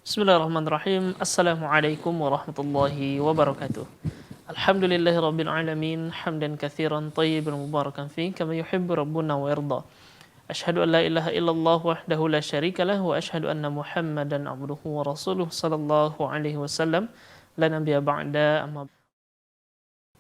Bismillahirrahmanirrahim. Assalamualaikum warahmatullahi wabarakatuh. Alhamdulillahirabbil alamin, hamdan katsiran thayyiban mubarakan fi kama yuhibbu rabbuna wa yarda. Asyhadu an la ilaha illallah wahdahu la syarikalah wa asyhadu anna Muhammadan abduhu wa rasuluh sallallahu alaihi wasallam. La nabiyya ba'da amma.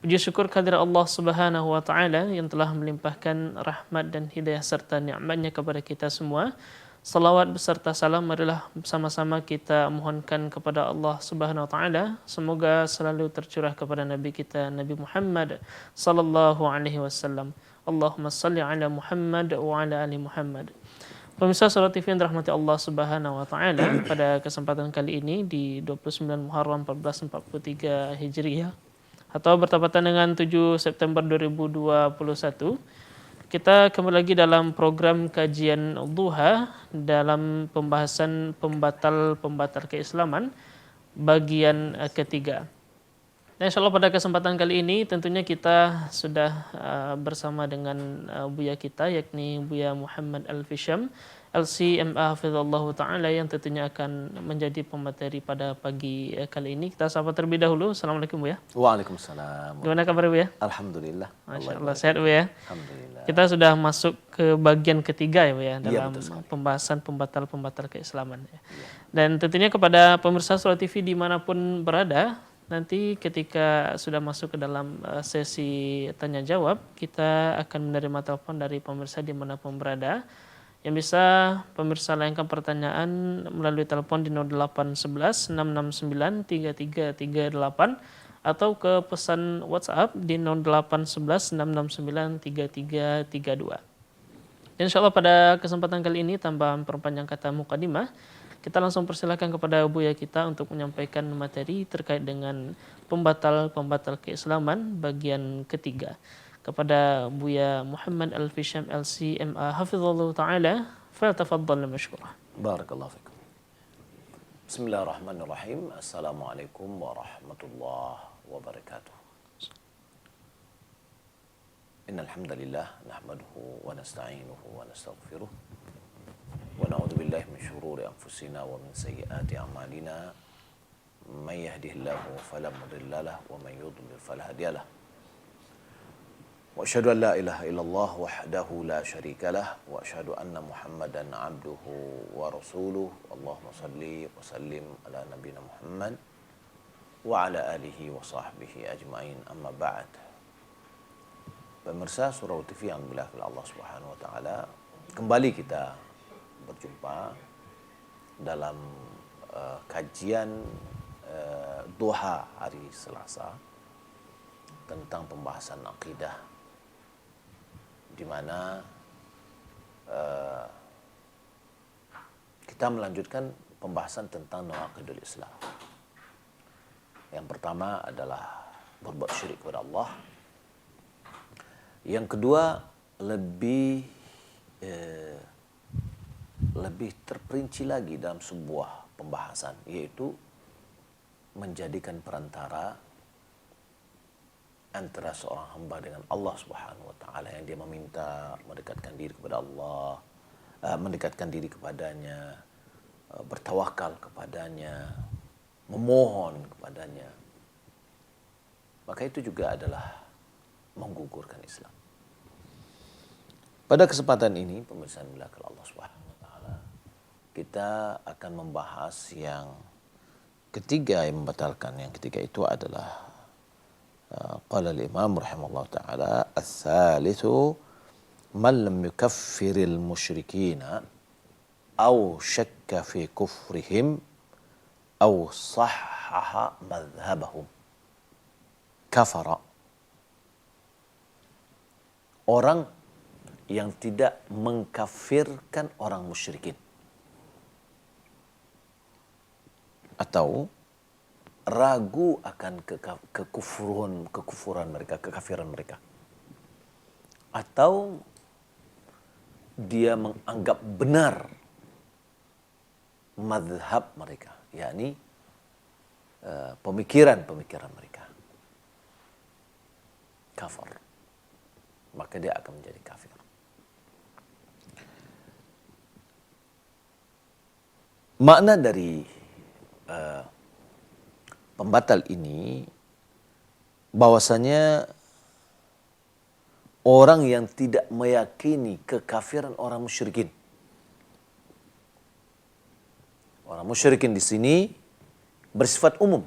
Puji syukur kehadirat Allah Subhanahu wa taala yang telah melimpahkan rahmat dan hidayah serta nikmat-Nya kepada kita semua. Salawat beserta salam marilah sama-sama kita mohonkan kepada Allah Subhanahu wa taala semoga selalu tercurah kepada nabi kita Nabi Muhammad sallallahu alaihi wasallam. Allahumma salli ala Muhammad wa ala ali Muhammad. Pemirsa Salat TV yang dirahmati Allah Subhanahu wa taala, pada kesempatan kali ini di 29 Muharram 1443 Hijriah atau bertepatan dengan 7 September 2021, kita kembali lagi dalam program kajian Duha dalam pembahasan pembatal-pembatal keislaman bagian ketiga. Nah, insyaallah pada kesempatan kali ini tentunya kita sudah bersama dengan Buya kita, yakni Buya Muhammad Al-Fisham LCMA Hafizallahu Ta'ala, yang tentunya akan menjadi pemateri pada pagi kali ini. Kita sapa terlebih dahulu. Assalamualaikum Buya. Waalaikumsalam. Gimana kabar Buya? Alhamdulillah. Masya Allah, sehat Buya? Alhamdulillah. Kita sudah masuk ke bagian ketiga ya Buya dalam betul sekali. pembahasan pembatal-pembatal keislaman ya. Dan tentunya kepada pemirsa Salat TV dimanapun berada, nanti ketika sudah masuk ke dalam sesi tanya jawab, kita akan menerima telepon dari pemirsa dimanapun berada. Yang bisa pemirsa layangkan pertanyaan melalui telepon di 0811 669 3338 atau ke pesan WhatsApp di 0811 669 3332. Dan insyaallah pada kesempatan kali ini, tanpa memperpanjang kata mukadimah, kita langsung persilakan kepada Buya kita untuk menyampaikan materi terkait dengan pembatal-pembatal keislaman bagian ketiga. Kepada Buya Muhammad Al-Fisham LCMA Hafizallahu Ta'ala, falyatafaddal mashkura. Barakallahu fikum. Bismillahirrahmanirrahim. Assalamualaikum warahmatullahi wabarakatuh. Innal hamdalillah nahmaduhu wa nasta'inuhu wa nastaghfiruh wa na'udzu billahi min shururi anfusina wa min sayyiati a'malina. May yahdihillahu fala mudilla lahu wa may yudlil fala hadiya lahu. Wa asyhadu an la ilaha illallah wahdahu la syarika lah wa asyhadu anna Muhammadan abduhu wa rasuluh. Allahumma salli wa sallim ala nabiyina Muhammad wa ala alihi wa sahbihi ajmain, amma ba'd. Pemirsa Surau TV yang dimuliakan Allah Subhanahu wa taala, kembali kita berjumpa dalam kajian duha hari Selasa tentang pembahasan akidah, di mana kita melanjutkan pembahasan tentang nawaqidul Islam. Yang pertama adalah berbuat syirik kepada Allah. Yang kedua lebih terperinci lagi dalam sebuah pembahasan, yaitu menjadikan perantara antara seorang hamba dengan Allah Subhanahu wa taala, yang dia meminta mendekatkan diri kepada Allah, mendekatkan diri kepadanya, bertawakal kepadanya, memohon kepadanya. Maka itu juga adalah menggugurkan Islam. Pada kesempatan ini, pemirsa dimuliakan Allah Subhanahu wa taala, kita akan membahas yang ketiga yang membatalkan. Yang ketiga itu adalah qala al-imam rahimahullah ta'ala, ats-tsalitsu man lam yukaffiril musyrikina aw syakka fi kufrihim aw sahhaha madhhabahum kafara. Orang yang tidak mengkafirkan orang musyrikin atau ragu akan kekufuran mereka, kekafiran mereka, atau dia menganggap benar madhab mereka, yakni pemikiran-pemikiran mereka, kafir, maka dia akan menjadi kafir. Makna dari pembatal ini bahwasanya orang yang tidak meyakini kekafiran orang musyrikin. Orang musyrikin di sini bersifat umum,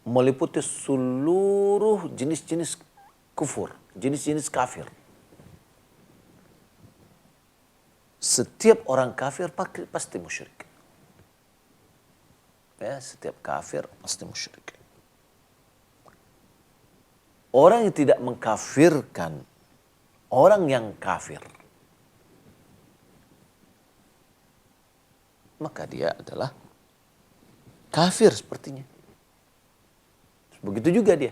meliputi seluruh jenis-jenis kufur, jenis-jenis kafir. Setiap orang kafir pasti musyrik. Ya, setiap kafir pasti musyrik. Orang yang tidak mengkafirkan orang yang kafir, maka dia adalah kafir sepertinya. Begitu juga dia.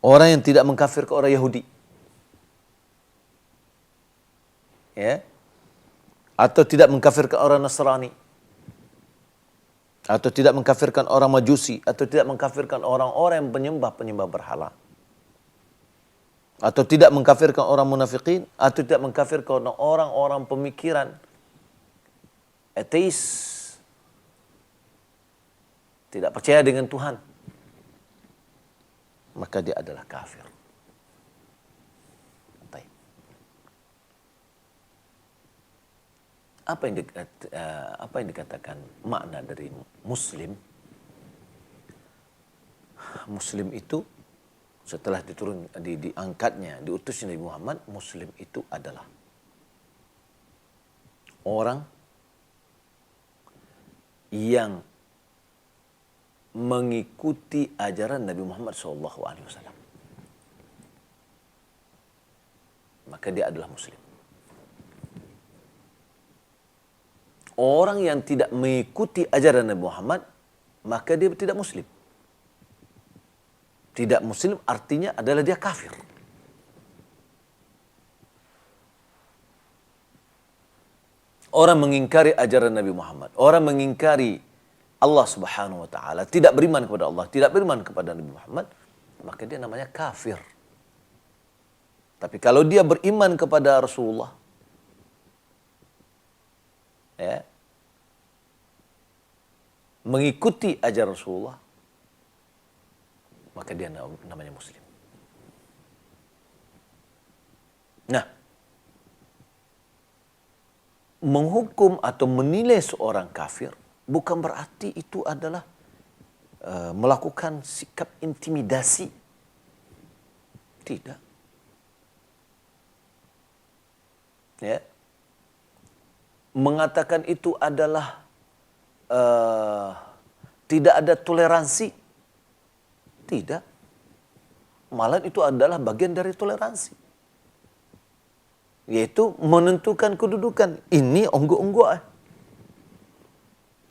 Orang yang tidak mengkafirkan orang Yahudi, ya, atau tidak mengkafirkan orang Nasrani, atau tidak mengkafirkan orang Majusi, atau tidak mengkafirkan orang-orang yang penyembah berhala, atau tidak mengkafirkan orang munafikin, atau tidak mengkafirkan orang-orang pemikiran ateis, tidak percaya dengan Tuhan, maka dia adalah kafir. Baik. Apa yang dikatakan makna dari Muslim? Muslim itu setelah diangkatnya, diutusnya Nabi Muhammad, Muslim itu adalah orang yang mengikuti ajaran Nabi Muhammad SAW. Maka dia adalah Muslim. Orang yang tidak mengikuti ajaran Nabi Muhammad, maka dia tidak Muslim. Tidak Muslim artinya adalah dia kafir. Orang mengingkari ajaran Nabi Muhammad, orang mengingkari Allah Subhanahu wa taala, tidak beriman kepada Allah, tidak beriman kepada Nabi Muhammad, maka dia namanya kafir. Tapi kalau dia beriman kepada Rasulullah, ya, mengikuti ajaran Rasulullah, maka dia namanya Muslim. Nah, menghukum atau menilai seorang kafir bukan berarti itu adalah melakukan sikap intimidasi. Tidak. Ya. Mengatakan itu adalah tidak ada toleransi. Tidak. Malah itu adalah bagian dari toleransi. Yaitu menentukan kedudukan. Ini onggok-onggok.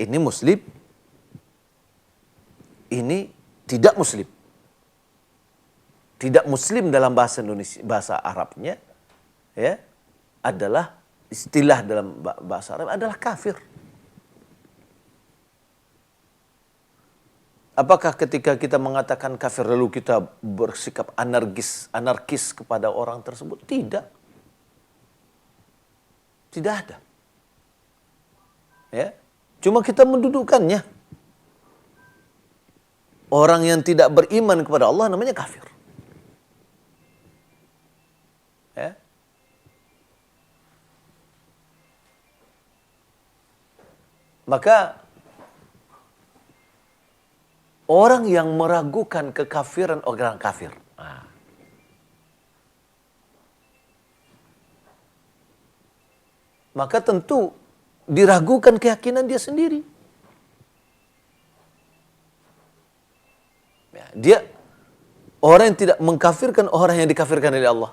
Ini Muslim, ini tidak Muslim. Tidak Muslim dalam bahasa Indonesia, bahasa Arabnya, ya, adalah istilah dalam bahasa Arab adalah kafir. Apakah ketika kita mengatakan kafir lalu kita bersikap anarkis kepada orang tersebut? Tidak. Tidak ada. Ya. Cuma kita mendudukkannya. Orang yang tidak beriman kepada Allah namanya kafir. Ya. Maka orang yang meragukan kekafiran orang kafir. Maka tentu diragukan keyakinan dia sendiri. Ya, dia orang yang tidak mengkafirkan orang yang dikafirkan oleh Allah.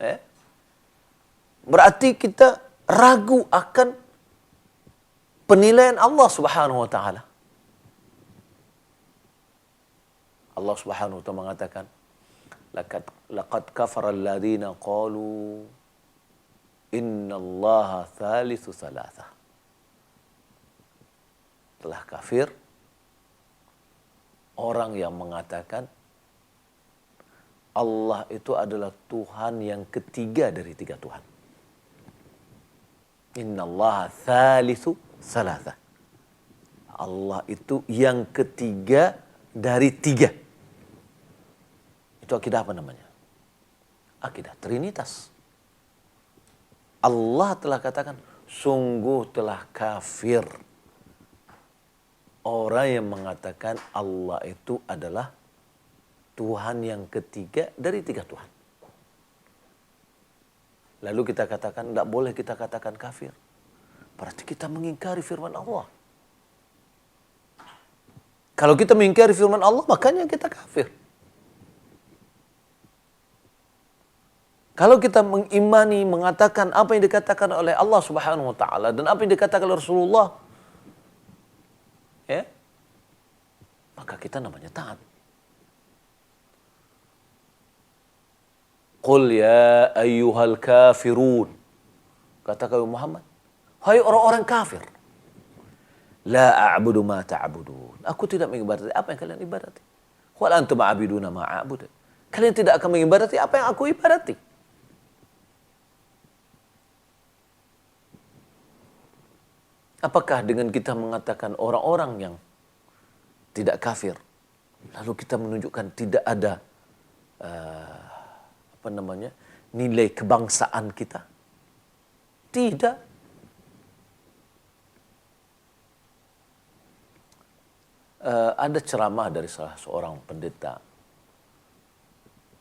Ya. Berarti kita ragu akan penilaian Allah Subhanahu wa taala. Allah Subhanahu wa taala mengatakan, laqad kafara alladziina qalu innallaha thalithu thalatha. Telah kafir orang yang mengatakan Allah itu adalah Tuhan yang ketiga dari tiga Tuhan. Innallaha thalithu thalatha. Allah itu yang ketiga dari tiga. Itu akidah apa namanya? Akidah Trinitas. Allah telah katakan, sungguh telah kafir orang yang mengatakan Allah itu adalah Tuhan yang ketiga dari tiga Tuhan. Lalu kita katakan, tidak boleh kita katakan kafir. Berarti kita mengingkari firman Allah. Kalau kita mengingkari firman Allah, makanya kita kafir. Kalau kita mengimani, mengatakan apa yang dikatakan oleh Allah Subhanahu wa taala dan apa yang dikatakan oleh Rasulullah, ya, maka kita namanya taat. Qul ya ayyuhal kafirun. Katakan Muhammad, hai orang-orang kafir. La a'budu ma ta'budun. Aku tidak mengibadati apa yang kalian ibadati. Wal antum a'biduna ma a'budu. Kalian tidak akan mengibadati apa yang aku ibadati. Apakah dengan kita mengatakan orang-orang yang tidak kafir, lalu kita menunjukkan tidak ada nilai kebangsaan kita? Tidak. Ada ceramah dari salah seorang pendeta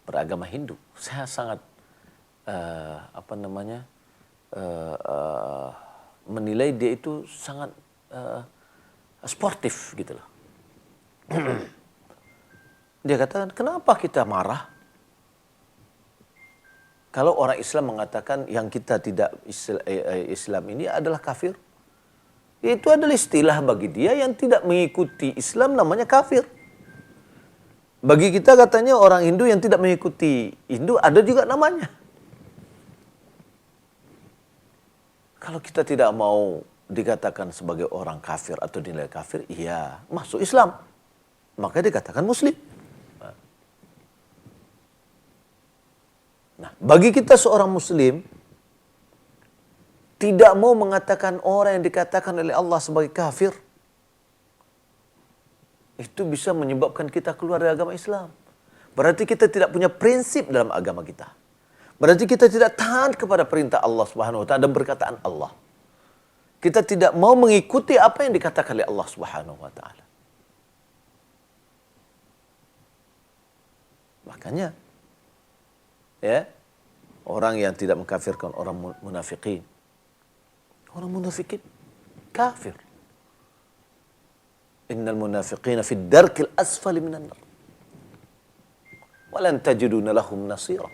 beragama Hindu. Saya sangat menilai dia itu sangat sportif gitu loh. Dia katakan, kenapa kita marah kalau orang Islam mengatakan yang kita tidak Islam ini adalah kafir? Itu adalah istilah bagi dia yang tidak mengikuti Islam, namanya kafir. Bagi kita katanya orang Hindu yang tidak mengikuti Hindu ada juga namanya. Kalau kita tidak mau dikatakan sebagai orang kafir atau dinilai kafir, iya, masuk Islam. Maka dikatakan Muslim. Nah, bagi kita seorang Muslim, tidak mau mengatakan orang yang dikatakan oleh Allah sebagai kafir, itu bisa menyebabkan kita keluar dari agama Islam. Berarti kita tidak punya prinsip dalam agama kita. Berarti kita tidak taat kepada perintah Allah Subhanahu wa taala dan perkataan Allah. Kita tidak mau mengikuti apa yang dikatakan oleh Allah Subhanahu wa taala. Makanya ya, orang yang tidak mengkafirkan orang munafikin. Orang munafikin kafir. Innal munafiqina fid darkil asfali minan nar. Walan tajiduna lahum nasira.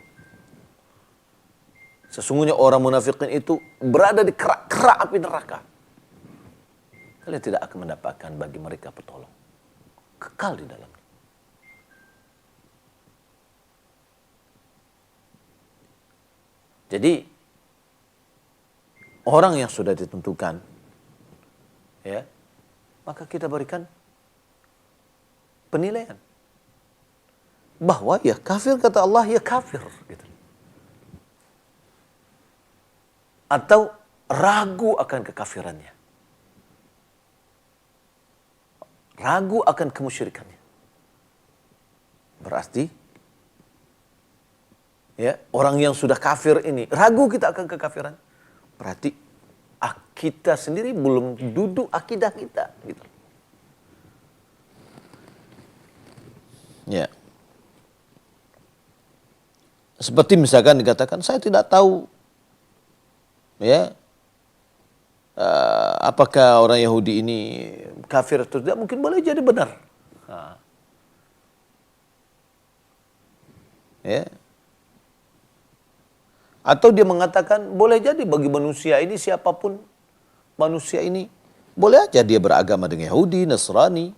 Sesungguhnya orang munafikin itu berada di kerak-kerak api neraka. Kalian tidak akan mendapatkan bagi mereka pertolongan. Kekal di dalamnya. Jadi orang yang sudah ditentukan, ya, maka kita berikan penilaian bahwa ya kafir kata Allah, ya kafir gitu. Atau ragu akan kekafirannya, ragu akan kemusyrikannya, berarti ya, orang yang sudah kafir ini ragu kita akan kekafiran, berarti kita sendiri belum duduk akidah kita gitu. Ya. Seperti misalkan dikatakan, saya tidak tahu ya apakah orang Yahudi ini kafir atau tidak, mungkin boleh jadi benar. Ya. Atau dia mengatakan boleh jadi bagi manusia ini, siapapun manusia ini, boleh aja dia beragama dengan Yahudi, Nasrani,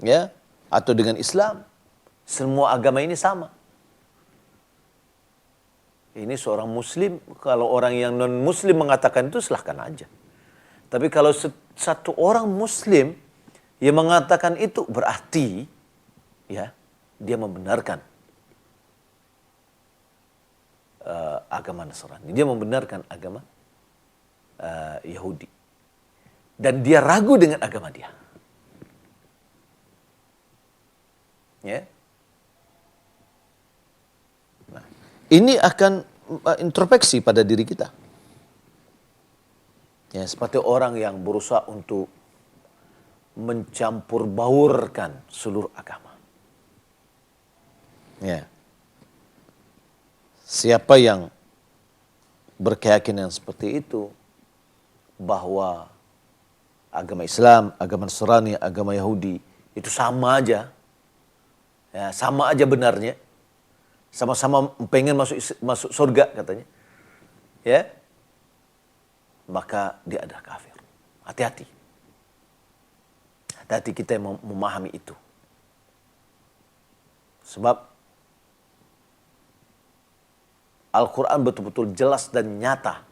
ya, atau dengan Islam. Semua agama ini sama. Ini seorang Muslim, kalau orang yang non-Muslim mengatakan itu silahkan aja. Tapi kalau satu orang Muslim yang mengatakan itu, berarti ya dia membenarkan agama Nasrani. Dia membenarkan agama Yahudi. Dan dia ragu dengan agama dia. Ya. Nah, ini akan introspeksi pada diri kita. Ya, seperti orang yang berusaha untuk mencampur baurkan seluruh agama. Ya. Siapa yang berkeyakinan seperti itu, bahwa agama Islam, agama Nasrani, agama Yahudi itu sama aja, ya, sama aja benarnya, sama-sama pengen masuk surga katanya, ya, maka dia adalah kafir. Hati-hati, hati-hati kita yang memahami itu, sebab Al-Quran betul-betul jelas dan nyata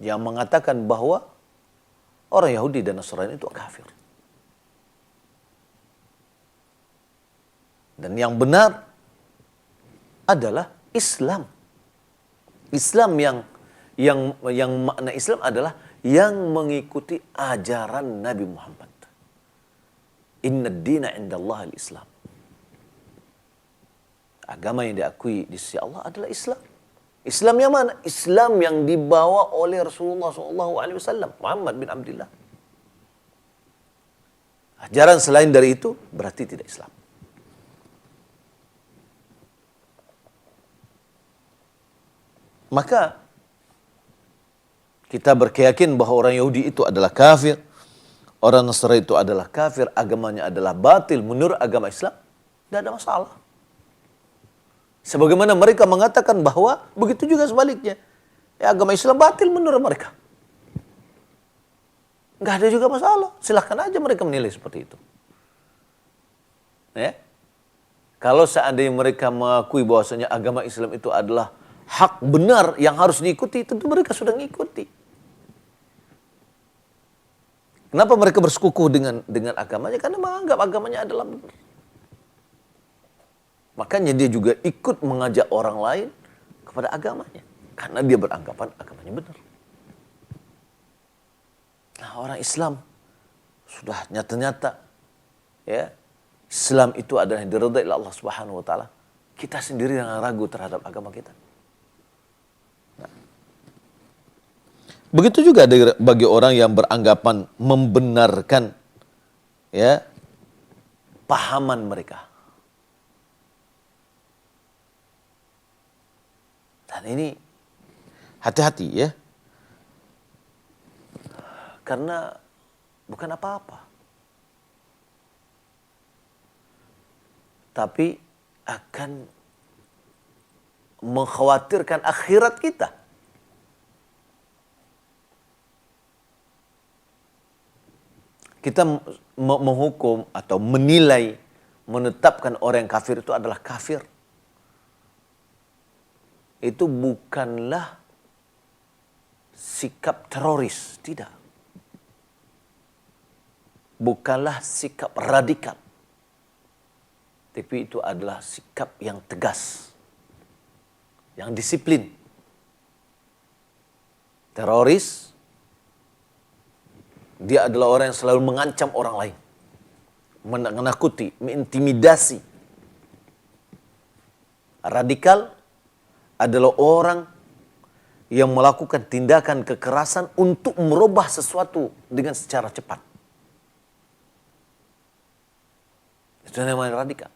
yang mengatakan bahwa orang Yahudi dan Nasrani itu kafir. Dan yang benar adalah Islam. Islam yang makna Islam adalah yang mengikuti ajaran Nabi Muhammad. Inna ad-dina indallahi al-Islam. Agama yang diakui di sisi Allah adalah Islam. Islam yang mana? Islam yang dibawa oleh Rasulullah SAW, Muhammad bin Abdullah. Ajaran selain dari itu berarti tidak Islam. Maka kita berkeyakin bahwa orang Yahudi itu adalah kafir, orang Nasrani itu adalah kafir, agamanya adalah batil menurut agama Islam, tidak ada masalah. Sebagaimana mereka mengatakan bahwa begitu juga sebaliknya. Ya, agama Islam batil menurut mereka. Nggak ada juga masalah. Silahkan aja mereka menilai seperti itu. Ya. Kalau seandainya mereka mengakui bahwasanya agama Islam itu adalah hak benar yang harus diikuti, tentu mereka sudah mengikuti. Kenapa mereka bersekukuh dengan agamanya? Karena menganggap agamanya adalah benar. Makanya dia juga ikut mengajak orang lain kepada agamanya. Karena dia beranggapan agamanya benar. Nah, orang Islam sudah nyata-nyata, ya, Islam itu adalah yang diridhai oleh Allah Subhanahu wa taala. Kita sendiri yang ragu terhadap agama kita. Nah, begitu juga bagi orang yang beranggapan membenarkan, ya, pahaman mereka. Dan ini hati-hati, ya. Karena bukan apa-apa. Tapi akan mengkhawatirkan akhirat kita. Kita menghukum atau menilai, menetapkan orang yang kafir itu adalah kafir. Itu bukanlah sikap teroris, tidak. Bukanlah sikap radikal. Tapi itu adalah sikap yang tegas, yang disiplin. Teroris, dia adalah orang yang selalu mengancam orang lain, menakuti, mengintimidasi. Radikal adalah orang yang melakukan tindakan kekerasan untuk merubah sesuatu dengan secara cepat. Itu namanya radikal.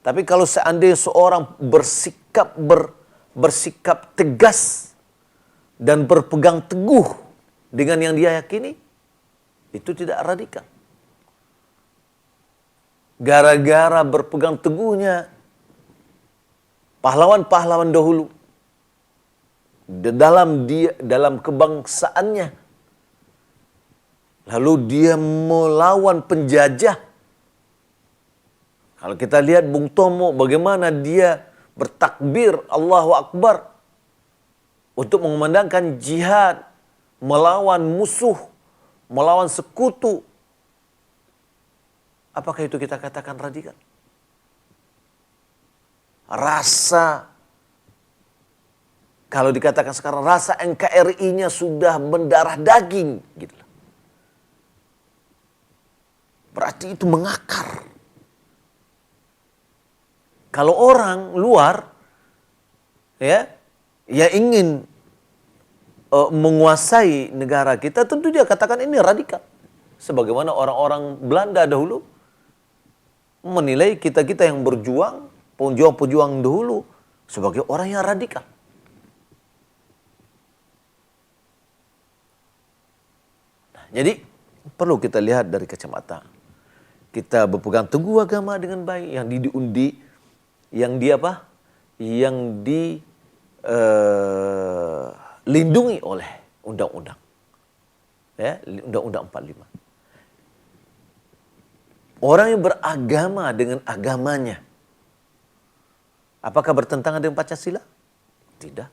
Tapi kalau seandainya seorang bersikap tegas dan berpegang teguh dengan yang dia yakini, itu tidak radikal. Gara-gara berpegang teguhnya pahlawan-pahlawan dahulu dalam kebangsaannya, lalu dia melawan penjajah. Kalau kita lihat Bung Tomo, bagaimana dia bertakbir Allahu Akbar untuk mengumandangkan jihad, melawan musuh, melawan sekutu. Apakah itu kita katakan radikal? Rasa Kalau dikatakan sekarang rasa NKRI-nya sudah mendarah daging, gitu. Berarti itu mengakar. Kalau orang luar ya ingin menguasai negara kita, tentu dia katakan ini radikal. Sebagaimana orang-orang Belanda dahulu menilai kita-kita yang berjuang, pejuang-pejuang dahulu sebagai orang yang radikal. Nah, jadi perlu kita lihat dari kacamata kita berpegang teguh agama dengan baik, yang diundi, yang dilindungi oleh undang-undang, ya, Undang-Undang 45. Orang yang beragama dengan agamanya, apakah bertentangan dengan Pancasila? Tidak.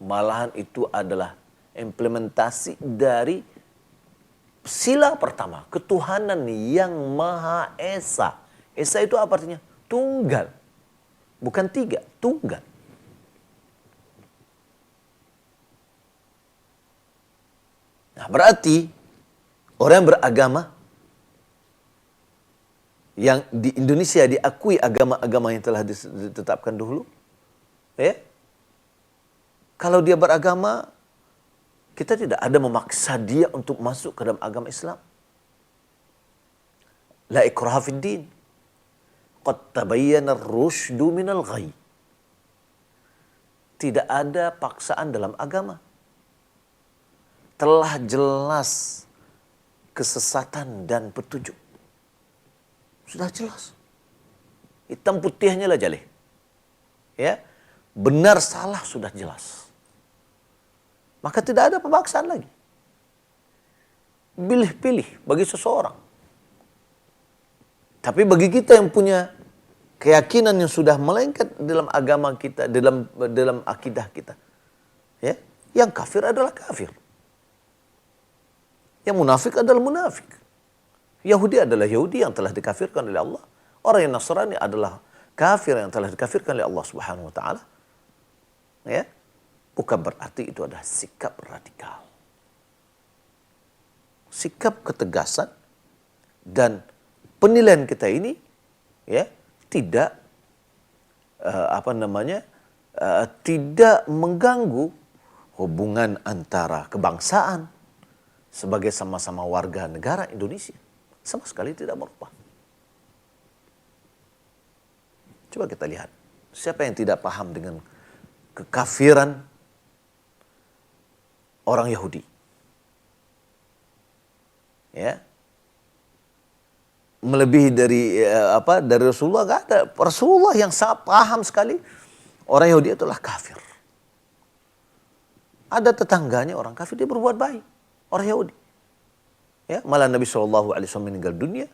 Malahan itu adalah implementasi dari sila pertama, ketuhanan yang Maha Esa. Esa itu apa artinya? Tunggal. Bukan tiga, tunggal. Nah, berarti orang yang beragama, yang di Indonesia diakui agama-agama yang telah ditetapkan dahulu, ya, kalau dia beragama, kita tidak ada memaksa dia untuk masuk ke dalam agama Islam. La ikraha fid din. Qad tabayyana ar-rusydu minal ghayy. Tidak ada paksaan dalam agama. Telah jelas kesesatan dan petunjuk. Sudah jelas. Hitam putihnya lah jaleh. Ya. Benar salah sudah jelas. Maka tidak ada pemaksaan lagi. Pilih-pilih bagi seseorang. Tapi bagi kita yang punya keyakinan yang sudah melengket dalam agama kita, dalam akidah kita, ya, yang kafir adalah kafir. Yang munafik adalah munafik. Yahudi adalah Yahudi yang telah dikafirkan oleh Allah. Orang yang Nasrani adalah kafir yang telah dikafirkan oleh Allah Subhanahu wa taala. Ya. Bukan berarti itu adalah sikap radikal. Sikap ketegasan dan penilaian kita ini, ya, tidak tidak mengganggu hubungan antara kebangsaan sebagai sama-sama warga negara Indonesia. Sama sekali tidak berubah. Coba kita lihat, siapa yang tidak paham dengan kekafiran orang Yahudi? Ya. Melebihi dari dari Rasulullah, enggak ada. Rasulullah yang sangat paham sekali orang Yahudi itulah kafir. Ada tetangganya orang kafir, dia berbuat baik, orang Yahudi. Ya, malah Nabi SAW meninggal dunia,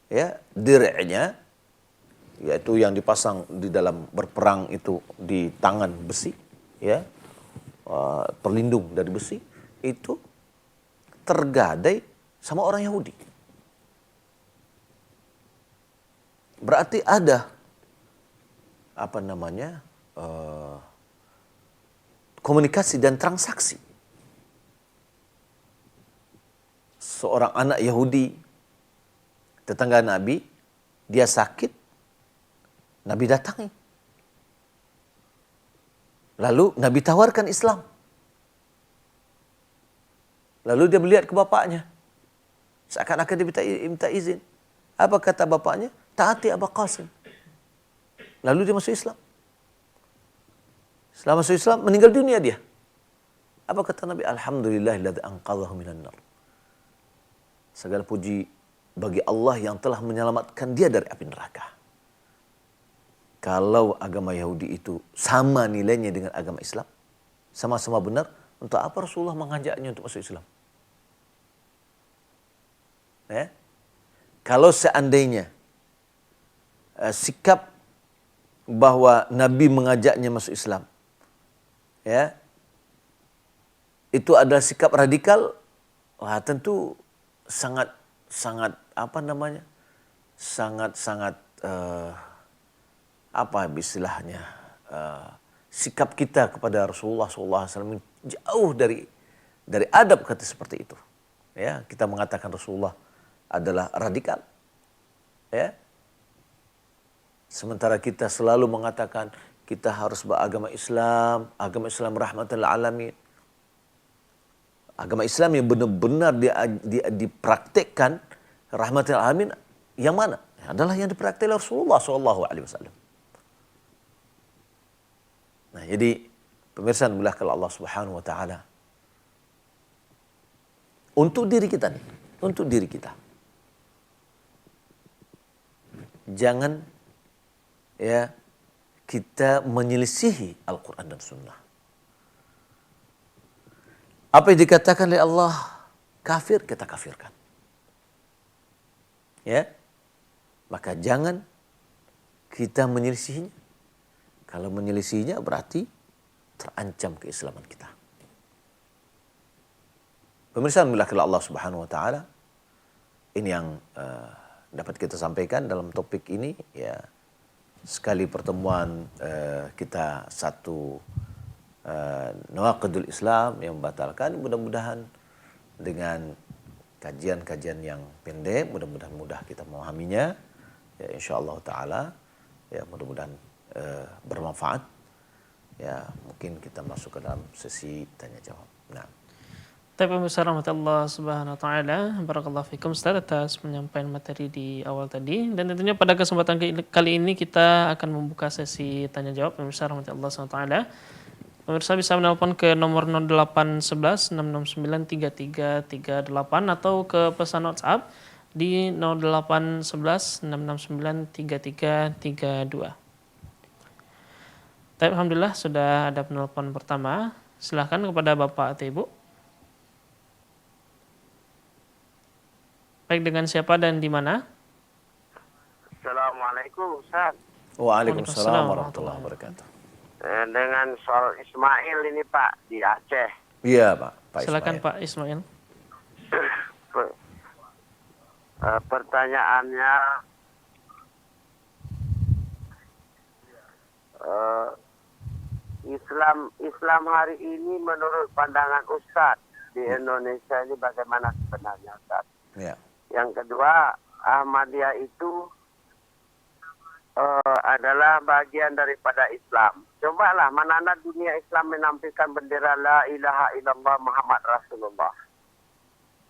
ya, dir'nya, yaitu yang dipasang di dalam berperang itu di tangan besi, ya, perlindung dari besi, itu tergadai sama orang Yahudi. Berarti ada komunikasi dan transaksi. Seorang anak Yahudi, tetangga Nabi, dia sakit, Nabi datangi. Lalu Nabi tawarkan Islam. Lalu dia melihat ke bapaknya. Seakan-akan dia minta izin. Apa kata bapaknya? Taati Abu Qasim. Lalu dia masuk Islam. Setelah masuk Islam, meninggal dunia dia. Apa kata Nabi? Alhamdulillahilladzi anqadhahu minan nar. Segala puji bagi Allah yang telah menyelamatkan dia dari api neraka. Kalau agama Yahudi itu sama nilainya dengan agama Islam, sama-sama benar, untuk apa Rasulullah mengajaknya untuk masuk Islam? Ya? Kalau seandainya sikap bahwa Nabi mengajaknya masuk Islam, ya, itu adalah sikap radikal, wah, tentu sangat istilahnya, sikap kita kepada Rasulullah SAW jauh dari adab kata seperti itu. Ya, kita mengatakan Rasulullah adalah radikal. Ya. Sementara kita selalu mengatakan kita harus beragama Islam rahmatan lil alamin. Agama Islam yang benar-benar dipraktekkan rahmatan lil alamin yang mana? Adalah yang dipraktikkan Rasulullah SAW. Nah, jadi pemirsa dimulakan Allah Subhanahu wa taala. Untuk diri kita nih, untuk diri kita. Jangan ya kita menyelisihi Al-Quran dan Sunnah. Apa yang dikatakan oleh Allah kafir, kita kafirkan. Ya, maka jangan kita menyelisihinya. Kalau menyelisihinya berarti terancam keislaman kita. Pemirsa dimulakan Allah Subhanahu wa taala, ini yang dapat kita sampaikan dalam topik ini ya. Sekali pertemuan kita satu nawaqidul Islam yang membatalkan, mudah-mudahan dengan kajian-kajian yang pendek, mudah-mudahan mudah kita memahaminya. Ya insyaallah taala ya mudah-mudahan bermanfaat. Ya mungkin kita masuk ke dalam sesi tanya jawab. Nah. Pemirsa rahmatullah subhanahu wa ta'ala, barakallahu fikum Ustaz atas penyampaian materi di awal tadi, dan tentunya pada kesempatan kali ini kita akan membuka sesi tanya jawab pemirsa rahmatullah subhanahu wa ta'ala. Pemirsa bisa menelpon ke nomor 0811 669 3338 atau ke pesan WhatsApp di 0811 669 3332. Alhamdulillah sudah ada penelpon pertama. Silahkan kepada Bapak atau Ibu. Baik, dengan siapa dan di mana? Assalamualaikum Ustaz. Waalaikumsalam warahmatullahi wabarakatuh. Dengan soal Ismail ini Pak di Aceh. Iya Pak. Silakan Ismail. Pak Ismail. Pertanyaannya, Islam hari ini menurut pandangan Ustaz di Indonesia ini bagaimana sebenarnya Ustaz? Ya. Yang kedua, Ahmadiyah itu adalah bagian daripada Islam. Cobalah mana dunia Islam menampilkan bendera La ilaha illallah Muhammad Rasulullah.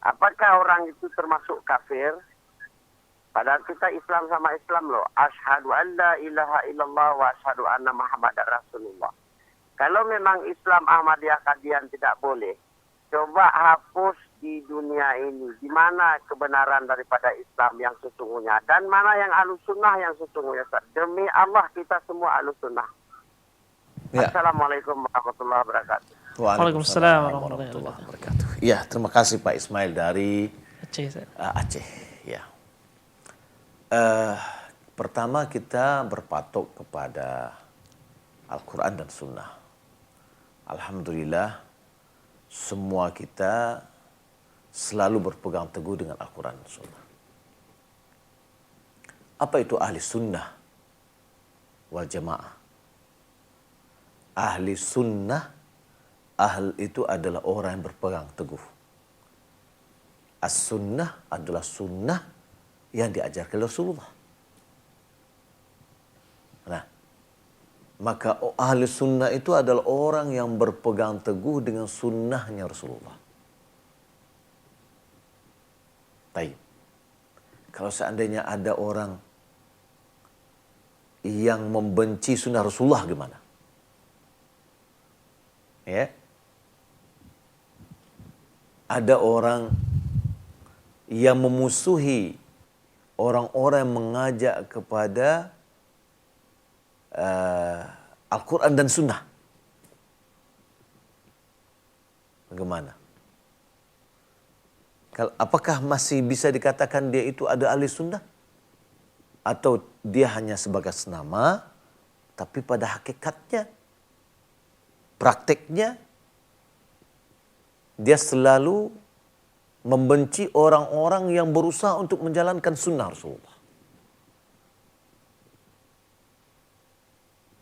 Apakah orang itu termasuk kafir? Padahal kita Islam sama Islam loh. Asyhadu an la ilaha illallah wa asyhadu anna Muhammad Rasulullah. Kalau memang Islam Ahmadiyah kalian tidak boleh, coba hapus di dunia ini. Di mana kebenaran daripada Islam yang sesungguhnya. Dan mana yang ahlus sunnah yang sesungguhnya. Demi Allah kita semua ahlus sunnah. Ya. Assalamualaikum warahmatullahi wabarakatuh. Waalaikumsalam warahmatullahi wabarakatuh. Ya, terima kasih Pak Ismail dari Aceh. Ya. Pertama kita berpatok kepada Al-Quran dan Sunnah. Alhamdulillah semua kita selalu berpegang teguh dengan Al-Quran dan Sunnah. Apa itu ahli sunnah wal jamaah? Ahli sunnah, itu adalah orang yang berpegang teguh. As-sunnah adalah sunnah yang diajarkan Rasulullah. Nah, maka ahli sunnah itu adalah orang yang berpegang teguh dengan sunnahnya Rasulullah. Baik. Kalau seandainya ada orang yang membenci sunnah Rasulullah gimana? Ya. Ada orang yang memusuhi orang-orang yang mengajak kepada Al-Quran dan Sunnah. Bagaimana? Apakah masih bisa dikatakan dia itu ada ahli sunnah? Atau dia hanya sebagai senama, tapi pada hakikatnya, prakteknya, dia selalu membenci orang-orang yang berusaha untuk menjalankan sunnah Rasulullah.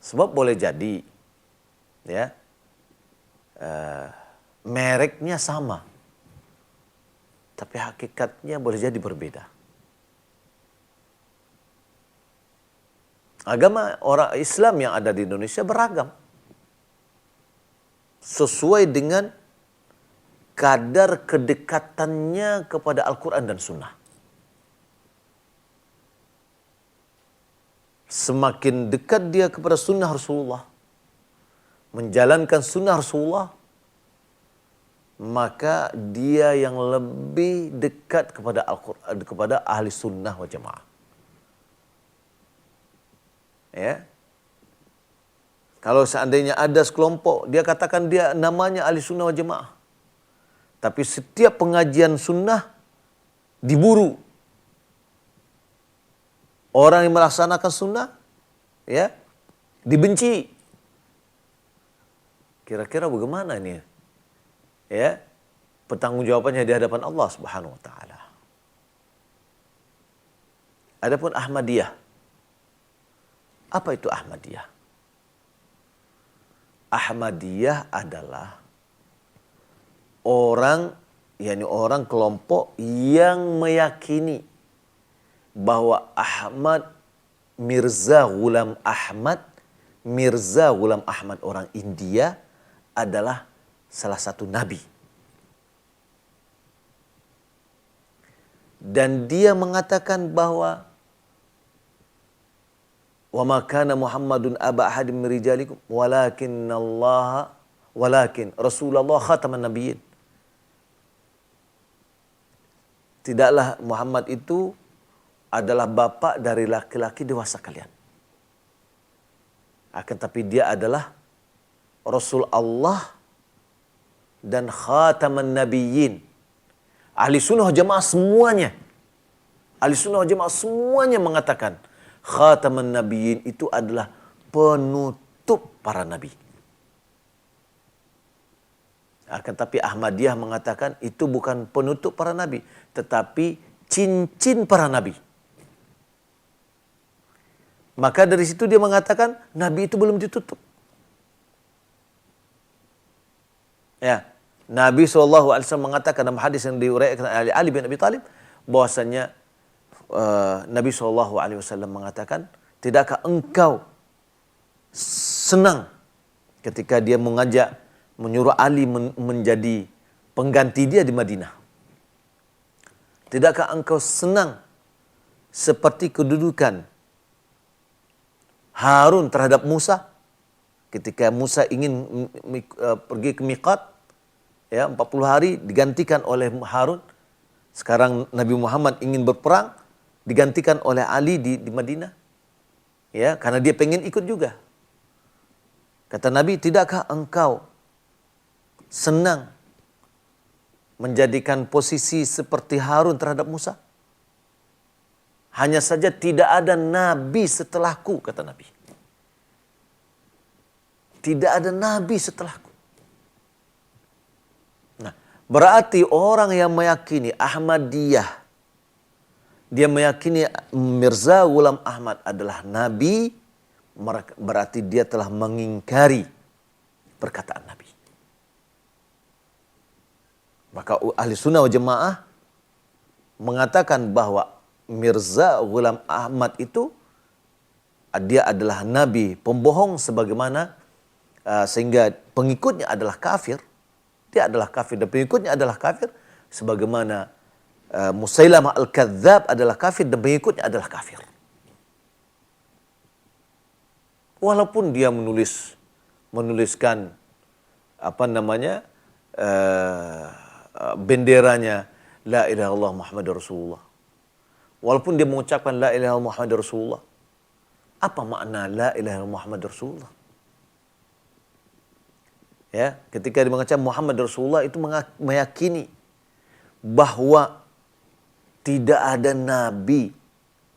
Sebab boleh jadi ya, mereknya sama, tapi hakikatnya boleh jadi berbeda. Agama orang Islam yang ada di Indonesia beragam, sesuai dengan kadar kedekatannya kepada Al-Quran dan Sunnah. Semakin dekat dia kepada Sunnah Rasulullah, menjalankan Sunnah Rasulullah, maka dia yang lebih dekat kepada Al-Quran, kepada ahli Sunnah wal Jamaah. Ya, kalau seandainya ada sekelompok, dia katakan dia namanya ahli Sunnah wal Jamaah, tapi setiap pengajian Sunnah diburu orang yang melaksanakan Sunnah, ya, dibenci. Kira-kira bagaimana ini? Ya, pertanggungjawabannya di hadapan Allah Subhanahu wa taala. Adapun Ahmadiyah, apa itu Ahmadiyah? Ahmadiyah adalah orang kelompok yang meyakini bahwa Mirza Ghulam Ahmad orang India adalah salah satu nabi. Dan dia mengatakan bahwa wa ma kana Muhammadun aba ahadin min rijalikum walakin Rasulullah khataman nabiyyin. Tidaklah Muhammad itu adalah bapa dari laki-laki dewasa kalian. Akan tapi dia adalah Rasul Allah dan khataman nabiyyin. Ahli sunnah jamaah semuanya. Ahli sunnah jamaah semuanya mengatakan khataman nabiyyin itu adalah penutup para nabi. Akan tapi Ahmadiyah mengatakan itu bukan penutup para nabi, tetapi cincin para nabi. Maka dari situ dia mengatakan nabi itu belum ditutup. Ya, Nabi SAW mengatakan dalam hadis yang diuraikan oleh Ali bin Abi Thalib bahwasanya Nabi SAW mengatakan, tidakkah engkau senang ketika dia menyuruh Ali menjadi pengganti dia di Madinah? Tidakkah engkau senang seperti kedudukan Harun terhadap Musa ketika Musa ingin pergi ke miqat, ya, 40 hari digantikan oleh Harun. Sekarang Nabi Muhammad ingin berperang, digantikan oleh Ali di Madinah. Ya, karena dia pengen ikut juga. Kata Nabi, tidakkah engkau senang menjadikan posisi seperti Harun terhadap Musa? Hanya saja tidak ada nabi setelahku, kata Nabi. Tidak ada nabi setelahku. Nah, berarti orang yang meyakini Ahmadiyah, dia meyakini Mirza Ghulam Ahmad adalah nabi, berarti dia telah mengingkari perkataan Nabi. Maka ahli sunnah wal jamaah mengatakan bahwa Mirza Ghulam Ahmad itu dia adalah nabi pembohong, sebagaimana sehingga pengikutnya adalah kafir. Dia adalah kafir dan pengikutnya adalah kafir, sebagaimana Musailamah al-Kadzdzab adalah kafir dan pengikutnya adalah kafir. Walaupun dia menuliskan benderanya la ilaha illallah Muhammadur Rasulullah. Walaupun dia mengucapkan la ilaha illallah Muhammadur Rasulullah. Apa makna la ilaha illallah Muhammadur Rasulullah? Ya, ketika dia mengucapkan Muhammad Rasulullah itu meyakini bahwa tidak ada nabi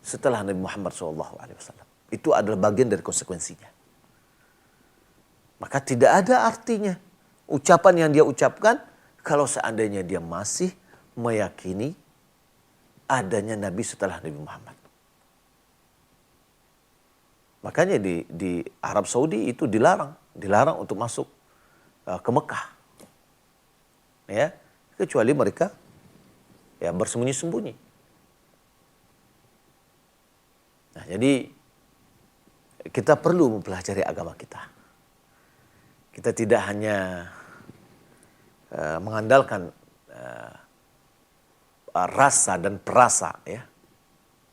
setelah Nabi Muhammad SAW. Itu adalah bagian dari konsekuensinya. Maka tidak ada artinya ucapan yang dia ucapkan kalau seandainya dia masih meyakini adanya nabi setelah Nabi Muhammad. Makanya di Arab Saudi itu dilarang dilarang untuk masuk ke Mekah. Ya, kecuali mereka ya bersembunyi-sembunyi. Nah, jadi kita perlu mempelajari agama kita. Kita tidak hanya mengandalkan rasa dan perasa, ya.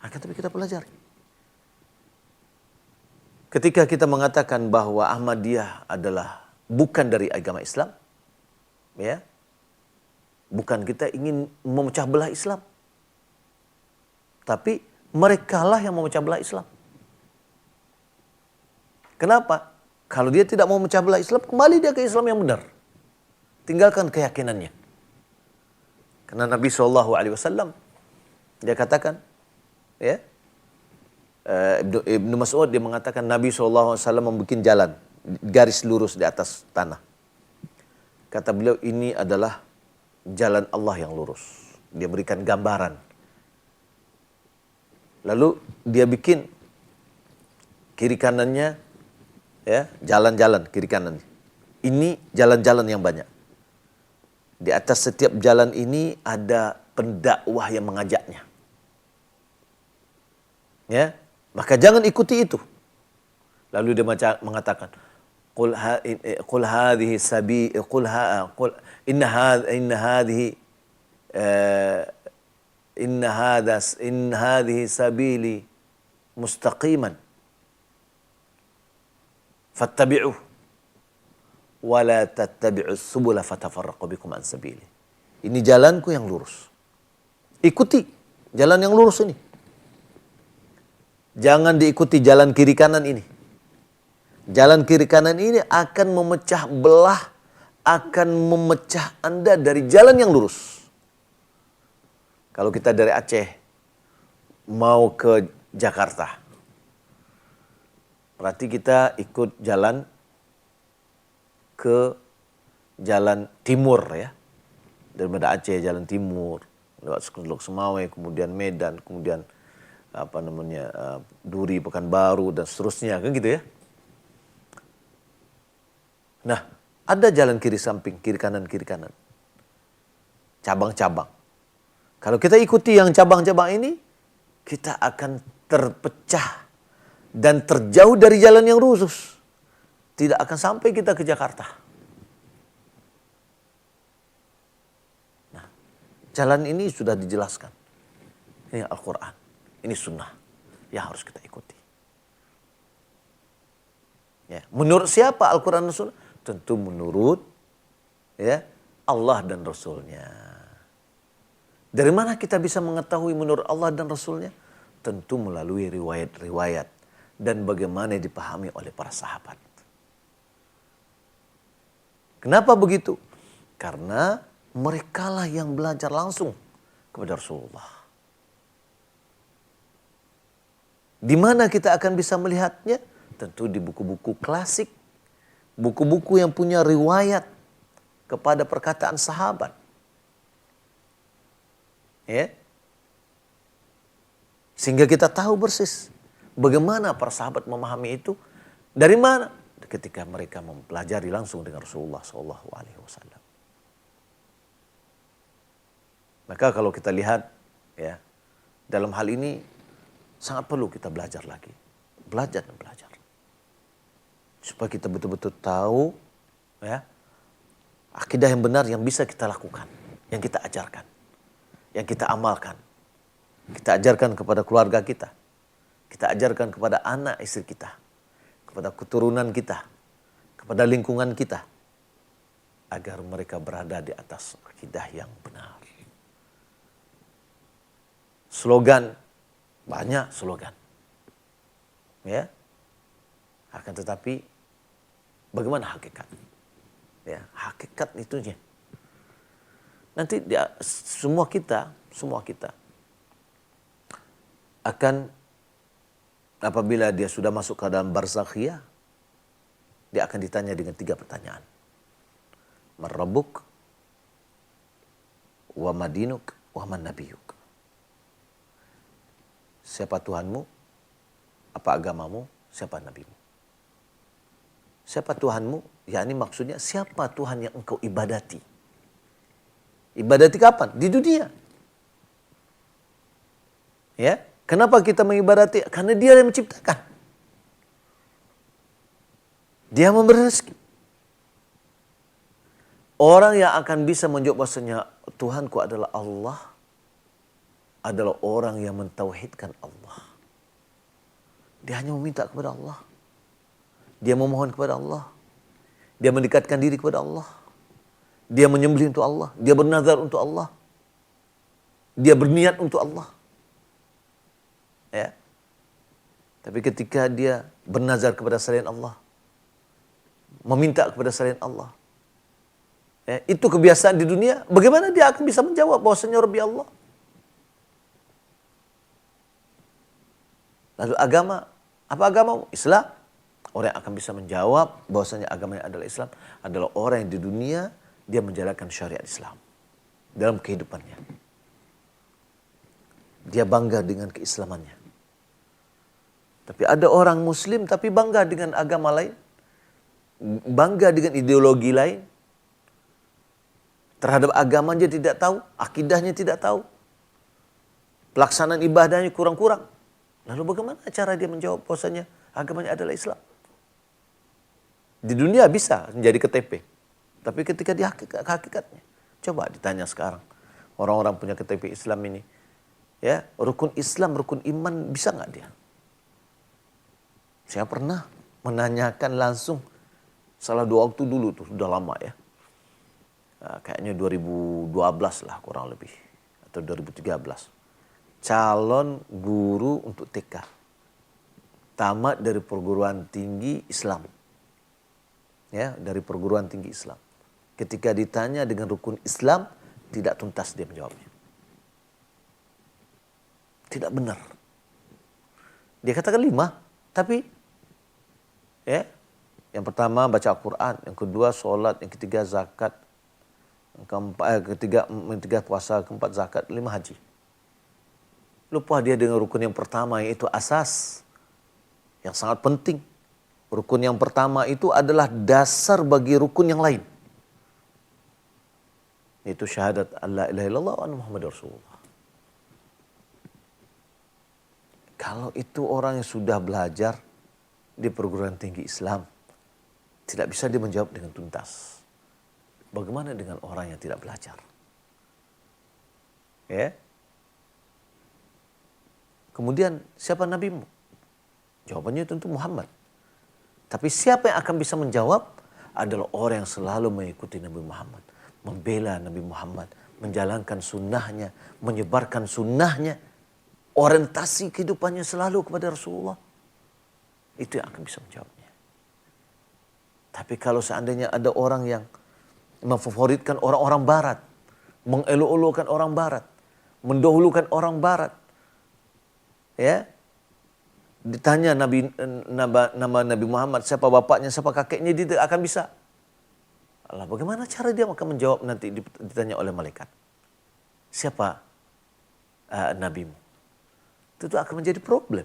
Akan tapi kita pelajari. Ketika kita mengatakan bahwa Ahmadiyah adalah bukan dari agama Islam, ya, bukan kita ingin memecah belah Islam, tapi merekalah yang memecah belah Islam. Kenapa? Kalau dia tidak mau memecah belah Islam, kembali dia ke Islam yang benar. Tinggalkan keyakinannya. Karena Nabi SAW, dia katakan, ya, Ibnu Mas'ud dia mengatakan Nabi SAW membuat jalan, garis lurus di atas tanah. Kata beliau, ini adalah jalan Allah yang lurus. Dia berikan gambaran. Lalu dia bikin kiri kanannya, ya, jalan-jalan kiri kanannya. Ini jalan-jalan yang banyak. Di atas setiap jalan ini ada pendakwah yang mengajaknya. Ya, maka jangan ikuti itu. Lalu dia mengatakan, qul hadhihi sabi qul inna hadhihi sabili mustaqiman fattabi'uh wa la tattabi'us subula fatafarraqu bikum an sabili. Ini jalanku yang lurus. Ikuti jalan yang lurus ini. Jangan diikuti jalan kiri kanan ini. Jalan kiri kanan ini akan memecah belah, akan memecah Anda dari jalan yang lurus. Kalau kita dari Aceh mau ke Jakarta, berarti kita ikut jalan ke jalan timur, ya. Daripada Aceh jalan timur, lewat Seluk Semawai, kemudian Medan, kemudian Duri, Pekanbaru, dan seterusnya, kan gitu, ya. Nah, ada jalan kiri samping, kiri kanan, cabang-cabang. Kalau kita ikuti yang cabang-cabang ini, kita akan terpecah dan terjauh dari jalan yang lurus. Tidak akan sampai kita ke Jakarta. Nah, jalan ini sudah dijelaskan. Ini Al-Quran, ini sunnah yang harus kita ikuti. Ya, menurut siapa Al-Quran dan sunnah? Tentu menurut, ya, Allah dan Rasulnya. Dari mana kita bisa mengetahui menurut Allah dan Rasulnya? Tentu melalui riwayat-riwayat dan bagaimana dipahami oleh para sahabat. Kenapa begitu? Karena merekalah yang belajar langsung kepada Rasulullah. Di mana kita akan bisa melihatnya? Tentu di buku-buku klasik, buku-buku yang punya riwayat kepada perkataan sahabat. Ya. Sehingga kita tahu persis bagaimana para sahabat memahami itu. Dari mana? Ketika mereka mempelajari langsung dengan Rasulullah SAW. Maka kalau kita lihat, ya, dalam hal ini sangat perlu kita belajar lagi. Belajar dan belajar. Supaya kita betul-betul tahu, ya, akidah yang benar yang bisa kita lakukan, yang kita ajarkan, yang kita amalkan. Kita ajarkan kepada keluarga kita. Kita ajarkan kepada anak istri kita, kepada keturunan kita, kepada lingkungan kita, agar mereka berada di atas akidah yang benar. Slogan, banyak slogan, ya. Akan tetapi bagaimana hakikat? Ya, hakikat itunya. Nanti semua kita akan, apabila dia sudah masuk ke dalam barzakhiyah, dia akan ditanya dengan 3 pertanyaan. Man rabbuk, wa madinuk, wa man nabiyuk. Siapa Tuhanmu, apa agamamu, siapa nabimu. Siapa Tuhanmu? Yakni maksudnya siapa Tuhan yang engkau ibadati? Ibadati kapan? Di dunia. Ya, kenapa kita mengibadati? Karena Dia yang menciptakan. Dia memberi rezeki. Orang yang akan bisa menjawab bahasanya Tuhanku adalah Allah adalah orang yang mentauhidkan Allah. Dia hanya meminta kepada Allah. Dia memohon kepada Allah. Dia mendekatkan diri kepada Allah. Dia menyembelih untuk Allah. Dia bernazar untuk Allah. Dia berniat untuk Allah. Ya. Tapi ketika dia bernazar kepada selain Allah, meminta kepada selain Allah, ya, itu kebiasaan di dunia, bagaimana dia akan bisa menjawab bahwasanya Rabbi Allah? Lalu agama, apa agama? Islam. Orang yang akan bisa menjawab bahwasanya agamanya adalah Islam adalah orang yang di dunia dia menjalankan syariat Islam dalam kehidupannya. Dia bangga dengan keislamannya. Tapi ada orang Muslim tapi bangga dengan agama lain, bangga dengan ideologi lain. Terhadap agamanya tidak tahu, akidahnya tidak tahu, pelaksanaan ibadahnya kurang-kurang. Lalu bagaimana cara dia menjawab bahwasanya agamanya adalah Islam? Di dunia bisa menjadi KTP. Tapi ketika di hakikatnya, coba ditanya sekarang. Orang-orang punya KTP Islam ini, ya, rukun Islam, rukun iman bisa nggak dia? Saya pernah menanyakan langsung salah dua waktu dulu tuh, sudah lama ya. Kayaknya 2012 lah kurang lebih. Atau 2013. Calon guru untuk TK. Tamat dari perguruan tinggi Islam. Ya, dari perguruan tinggi Islam. Ketika ditanya dengan rukun Islam, tidak tuntas dia menjawabnya. Tidak benar. Dia katakan 5, tapi ya, yang pertama baca Al-Quran, yang kedua sholat, yang ketiga zakat, ketiga puasa, keempat zakat, 5 haji. Lupa dia dengan rukun yang pertama, yaitu asas yang sangat penting. Rukun yang pertama itu adalah dasar bagi rukun yang lain. Itu syahadat alla ilaha illallah wa anna Muhammadar Rasulullah. Kalau itu orang yang sudah belajar di perguruan tinggi Islam, tidak bisa dia menjawab dengan tuntas. Bagaimana dengan orang yang tidak belajar? Ya. Kemudian siapa nabimu? Jawabannya tentu Muhammad. Tapi siapa yang akan bisa menjawab adalah orang yang selalu mengikuti Nabi Muhammad, membela Nabi Muhammad, menjalankan sunnahnya, menyebarkan sunnahnya, orientasi kehidupannya selalu kepada Rasulullah. Itu yang akan bisa menjawabnya. Tapi kalau seandainya ada orang yang memfavoritkan orang-orang barat, mengelok-elokkan orang barat, mendahulukan orang barat, ya, ditanya nama Nabi Muhammad, siapa bapaknya, siapa kakeknya, dia tidak akan bisa. Allah, bagaimana cara dia akan menjawab nanti ditanya oleh malaikat? Siapa nabimu? Itu akan menjadi problem.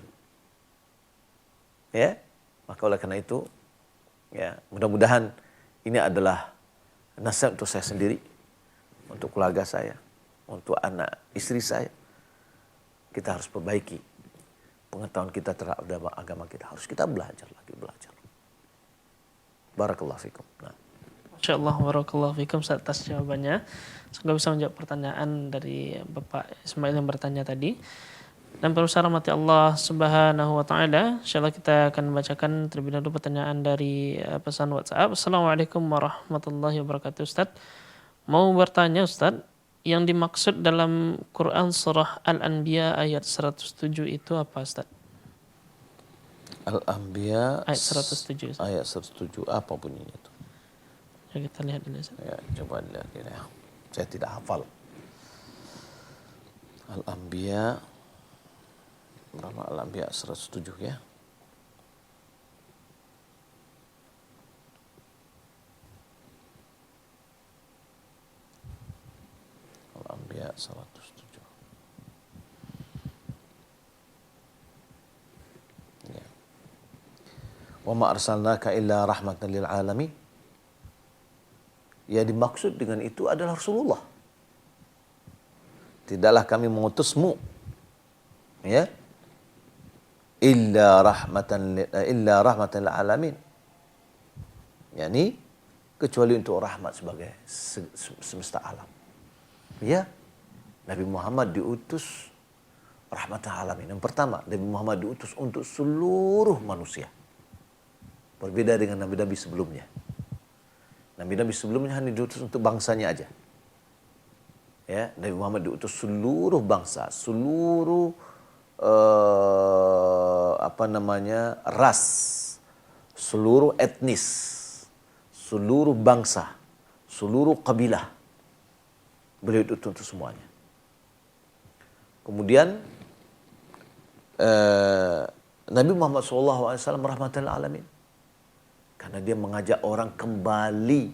Ya, maka oleh karena itu, ya, mudah-mudahan ini adalah nasihat untuk saya sendiri, untuk keluarga saya, untuk anak istri saya. Kita harus perbaiki pengetahuan kita terhadap agama kita. Harus kita belajar. Barakallahu fikum. Nah. Masya Allah, barakallahu fikum atas jawabannya. Semoga bisa menjawab pertanyaan dari Bapak Ismail yang bertanya tadi. Dan pemirsa rahmati Allah Subhanahu wa taala, insyaallah kita akan membacakan terlebih dahulu pertanyaan dari pesan WhatsApp. Assalamualaikum warahmatullahi wabarakatuh. Ustaz, mau bertanya Ustaz, yang dimaksud dalam Quran surah Al-Anbiya ayat 107 itu apa Ustaz? Al-Anbiya ayat 107. Ustaz. Ayat 107 apa bunyinya itu? Ya, kita lihat dulu Ustaz. Ya, coba lihat ya. Saya tidak hafal. Al-Anbiya berapa? Al-Anbiya 107 ya. Al-Anbiya 107. Ya. Wa ma arsalnaka illa rahmatan lil alamin. Ya, dimaksud dengan itu adalah Rasulullah. Tidaklah kami mengutusmu, ya, illa rahmatan lil alamin. Yani kecuali untuk rahmat sebagai semesta alam. Ya, Nabi Muhammad diutus rahmatan alamin. Yang pertama, Nabi Muhammad diutus untuk seluruh manusia. Berbeda dengan nabi-nabi sebelumnya. Nabi-nabi sebelumnya hanya diutus untuk bangsanya aja. Ya, Nabi Muhammad diutus seluruh bangsa, seluruh ras, seluruh etnis, seluruh bangsa, seluruh kabilah. Beliau diutus untuk semuanya. Kemudian Nabi Muhammad SAW rahmatan lil alamin. Karena dia mengajak orang kembali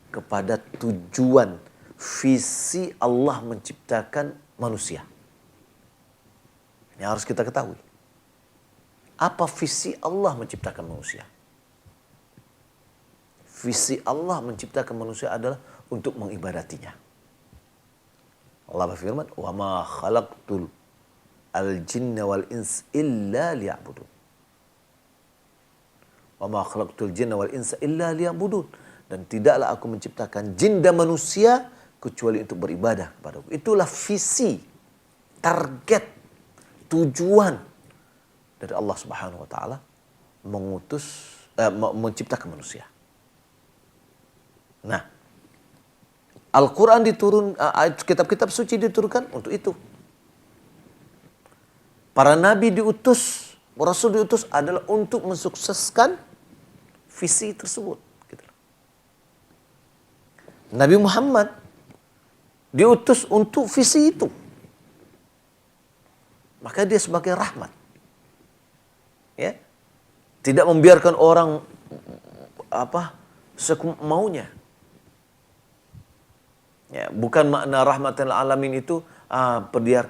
kepada tujuan visi Allah menciptakan manusia. Ini harus kita ketahui. Apa visi Allah menciptakan manusia? Visi Allah menciptakan manusia adalah untuk mengibadatinya. Allah berfirman, "Wa ma khalaqtul al-jinna wal ins illa liya'budun." Wa ma khalaqtul jinna wal insa illa liya'budun. Dan tidaklah aku menciptakan jin dan manusia kecuali untuk beribadah kepadaku. Itulah visi, target, tujuan dari Allah Subhanahu wa taala menciptakan manusia. Nah, Al-Quran kitab-kitab suci diturunkan untuk itu. Para nabi diutus, rasul diutus adalah untuk mensukseskan visi tersebut. Gitu. Nabi Muhammad diutus untuk visi itu. Maka dia sebagai rahmat. Ya. Tidak membiarkan orang semaunya. Ya, bukan makna rahmatan lil alamin itu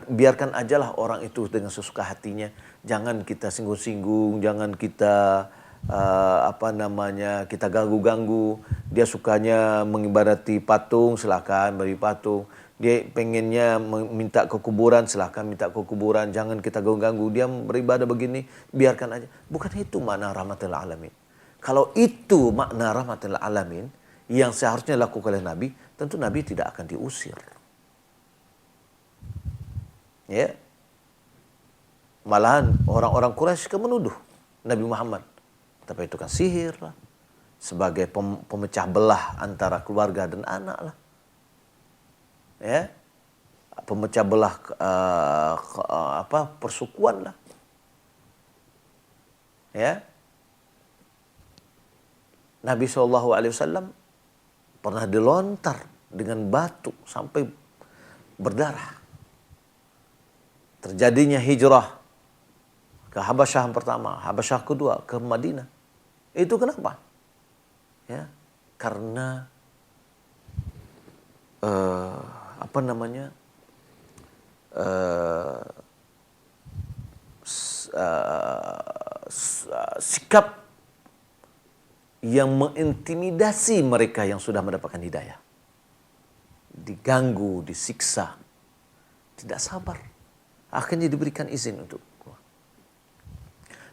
biarkan ajalah orang itu dengan sesuka hatinya. Jangan kita singgung-singgung, jangan kita kita ganggu-ganggu. Dia sukanya mengibadati patung, silakan beri patung. Dia pengennya minta ke kuburan, silakan minta ke kuburan. Jangan kita ganggu. Dia beribadah begini, biarkan aja. Bukan itu makna rahmatan lil alamin. Kalau itu makna rahmatan lil alamin yang seharusnya dilakukan oleh Nabi, tentu Nabi tidak akan diusir. Ya. Malahan orang-orang Quraisy menuduh Nabi Muhammad. Tapi itu kan sihir lah. Sebagai pemecah belah antara keluarga dan anak lah. Ya. Pemecah belah persukuan lah. Ya. Nabi SAW pernah dilontar dengan batu sampai berdarah. Terjadinya hijrah ke Habasyah yang pertama, Habasyah kedua, ke Madinah. Itu kenapa? Ya, karena sikap yang mengintimidasi mereka yang sudah mendapatkan hidayah. Diganggu, disiksa, tidak sabar. Akhirnya diberikan izin untuk keluar.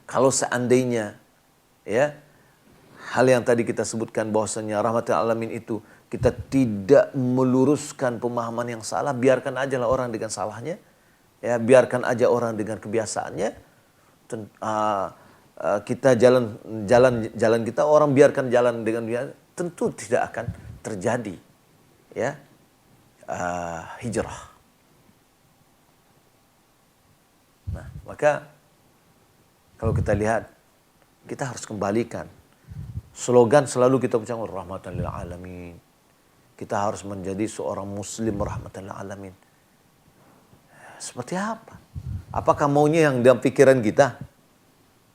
Kalau seandainya ya hal yang tadi kita sebutkan bahwasanya rahmatul alamin itu kita tidak meluruskan pemahaman yang salah, biarkan aja lah orang dengan salahnya, ya biarkan aja orang dengan kebiasaannya. Kita jalan kita, orang biarkan jalan dengan biasa, tentu tidak akan terjadi ya hijrah. Nah, maka kalau kita lihat, kita harus kembalikan slogan selalu kita ucapkan rahmatan lil alamin. Kita harus menjadi seorang muslim rahmatan lil alamin. Seperti apa? Apakah maunya yang dalam pikiran kita?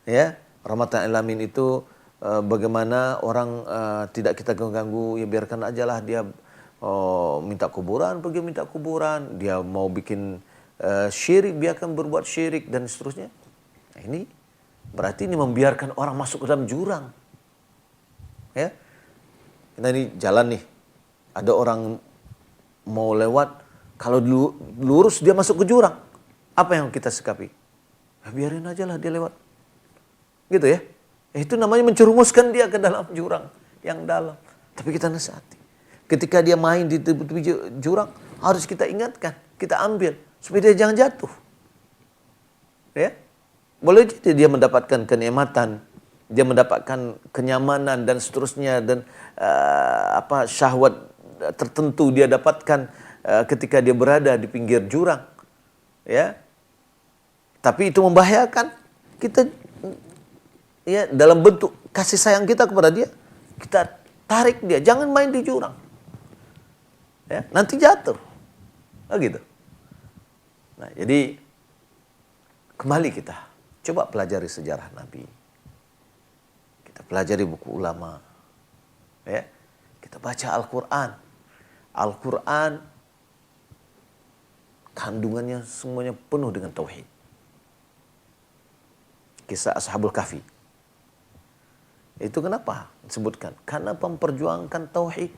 Ya, rahmatan lil alamin itu bagaimana orang tidak kita ganggu, ya biarkan aja lah dia minta kuburan, pergi minta kuburan. Dia mau bikin syirik, biarkan berbuat syirik dan seterusnya. Nah, ini berarti ini membiarkan orang masuk ke dalam jurang. Ya, kita ini jalan nih, ada orang mau lewat, kalau lurus dia masuk ke jurang, apa yang kita sikapi? Ya, biarin aja lah dia lewat, gitu ya. Itu namanya mencerumuskan dia ke dalam jurang yang dalam. Tapi kita nasihati. Ketika dia main di tepi jurang, harus kita ingatkan, kita ambil supaya dia jangan jatuh. Ya, boleh jadi dia mendapatkan kenikmatan, dia mendapatkan kenyamanan dan seterusnya, dan syahwat tertentu dia dapatkan ketika dia berada di pinggir jurang. Ya, tapi itu membahayakan. Kita ya dalam bentuk kasih sayang kita kepada dia, kita tarik dia, jangan main di jurang. Ya, nanti jatuh. Gitu. Nah, jadi kembali kita coba pelajari sejarah Nabi. Kita pelajari buku ulama. Ya. Kita baca Al-Quran. Al-Quran kandungannya semuanya penuh dengan tauhid. Kisah Ashabul Kahfi. Itu kenapa disebutkan? Karena memperjuangkan tauhid,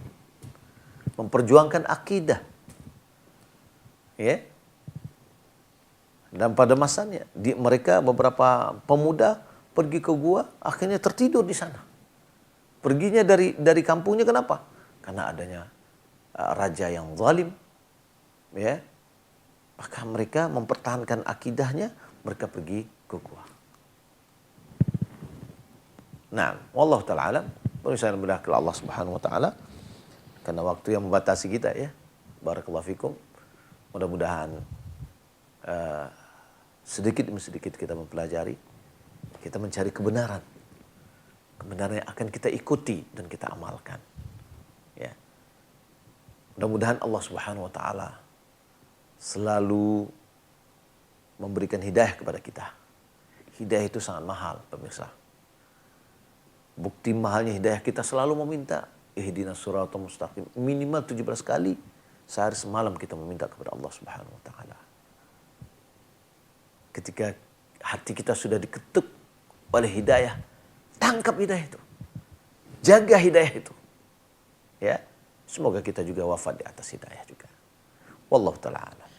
memperjuangkan akidah. Ya. Dan pada masanya mereka beberapa pemuda pergi ke gua, akhirnya tertidur di sana. Perginya dari kampungnya kenapa? Karena adanya raja yang zalim. Ya. Maka mereka mempertahankan akidahnya, mereka pergi ke gua. Nah, wallahu taala alam. Saya berdoa ke Allah Subhanahu wa taala karena waktu yang membatasi kita ya. Barakallahu fikum. Mudah-mudahan sedikit demi sedikit kita mempelajari, kita mencari kebenaran. Kebenaran yang akan kita ikuti dan kita amalkan. Ya. Mudah-mudahan Allah Subhanahu wa taala selalu memberikan hidayah kepada kita. Hidayah itu sangat mahal, pemirsa. Bukti mahalnya hidayah, kita selalu meminta ihdinas siratal mustaqim. Minimal 17 kali sehari semalam kita meminta kepada Allah Subhanahu wa taala. Ketika hati kita sudah diketuk oleh hidayah, tangkap hidayah itu. Jaga hidayah itu. Ya. Semoga kita juga wafat di atas hidayah juga. Wallahu taala a'lam.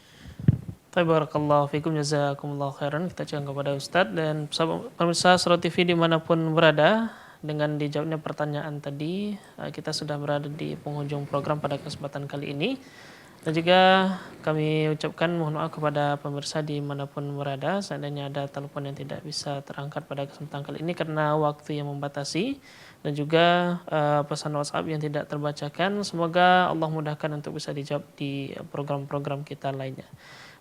Barakallahu fikum, jazakumullahu khairan. Kita ucapkan kepada Ustadz dan pemirsa Surau TV dimanapun berada. Dengan dijawabnya pertanyaan tadi, kita sudah berada di penghujung program pada kesempatan kali ini. Dan juga kami ucapkan mohon maaf kepada pemirsa dimanapun berada, seandainya ada telepon yang tidak bisa terangkat pada kesempatan kali ini karena waktu yang membatasi, dan juga pesan WhatsApp yang tidak terbacakan. Semoga Allah mudahkan untuk bisa dijawab di program-program kita lainnya.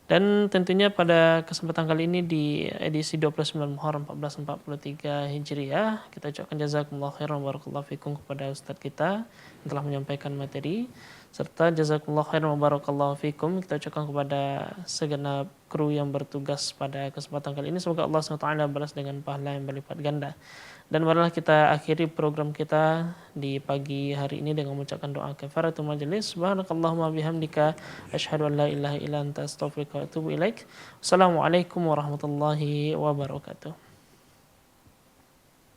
Dan tentunya pada kesempatan kali ini di edisi 29 Muharram 1443 Hijriah, kita ucapkan jazakumullah khairan wa barakallahu fikum kepada Ustadz kita yang telah menyampaikan materi, serta jazakumullah khairan wa barakallahu fikum kita ucapkan kepada segenap kru yang bertugas pada kesempatan kali ini. Semoga Allah SWT balas dengan pahala yang berlipat ganda. Dan marilah kita akhiri program kita di pagi hari ini dengan mengucapkan doa kafaratul majelis. Subhanakallahumma bihamdika asyhadu an la ilaha illa anta astaghfiruka wa atubu ilaik. Wassalamualaikum warahmatullahi wabarakatuh.